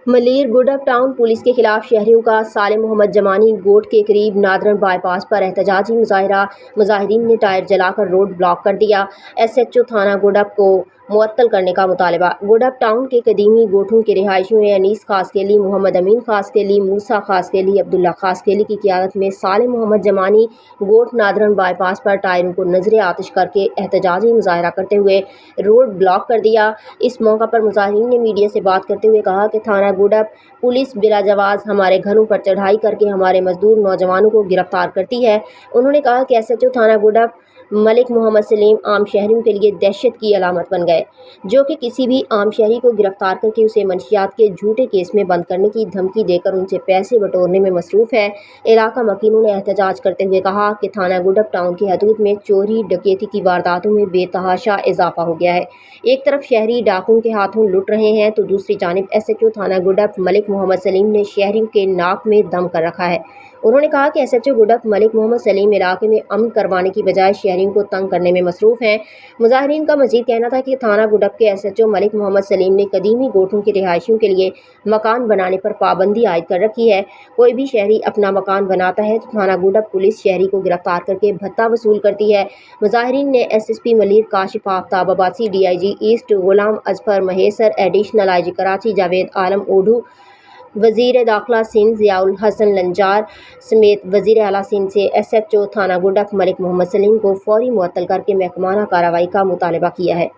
Malir गुडप town police के खिलाफ शहरियों का साले मोहम्मद जमानी गोट के करीब नादरन बाईपास पर एहतजाजी मुजाहिरीन ने टायर जलाकर रोड ब्लॉक कर दिया। SHO थाना गुडप को मुअत्तल करने का मुतालबा। गुडप टाउन के कदीमी गोठों के रिहायशियों ने अनीस खासकेली, मोहम्मद अमीन खासकेली, मूसा खासकेली, अब्दुल्ला खासकेली की क़ियादत में साले मोहम्मद जमानी गोट नादरन बाईपास पर टायरों को नजर आतिश करके एहतजाजी मुजाहरा करते हुए रोड ब्लॉक कर दिया। इस मौका पर मुजाहिरीन ने मीडिया से बात करते हुए कहा कि थाना गुडप पुलिस बिला जवाज हमारे घरों पर चढ़ाई करके हमारे मजदूर नौजवानों को गिरफ्तार करती है। उन्होंने कहा कि SHO थाना गुडप मलिक मोहम्मद सलीम आम शहरियों के लिए दहशत की अलामत बन गए, जो कि किसी भी आम शहरी को गिरफ्तार करके उसे मंशियात के झूठे केस में बंद करने की धमकी देकर उनसे पैसे बटोरने में मसरूफ़ है। इलाका मकीनों ने एहतजाज करते हुए कहा कि थाना गुडप टाउन की हदूद में चोरी डकैती की वारदातों में बेतहाशा इजाफा हो गया है। एक तरफ शहरी डाकुओं के हाथों लुट रहे हैं तो दूसरी जानिब SHO थाना गुडप मलिक मोहम्मद सलीम ने शहरियों के नाक में दम कर रखा है। उन्होंने कहा कि SHO गुडप मलिक मोहम्मद सलीम इलाके में अमन करवाने की बजाय शहरियों को तंग करने में मसरूफ़ हैं। मुजाहिरीन का मजीद कहना था कि थाना गुडप के SHO मलिक मोहम्मद सलीम ने कदीमी गोठों के रिहायशियों के लिए मकान बनाने पर पाबंदी आयद कर रखी है। कोई भी शहरी अपना मकान बनाता है तो थाना गुडप पुलिस शहरी को गिरफ्तार करके भत्ता वसूल करती है। मुजाहिरीन ने SSP Malir Kashif Aftab Abbasi, DIG east Ghulam Azfar Mahesar, additional IG Karachi Javed Alam Odho, वज़ीर दाखिला सिंध ज़ियाउल हसन लंजार समेत वज़ीर आला सिंध से SHO थाना गुडप मलिक मोहम्मद सलीम को फौरी मुअत्तल करके महकमाना कार्रवाई का मुतालबा किया है।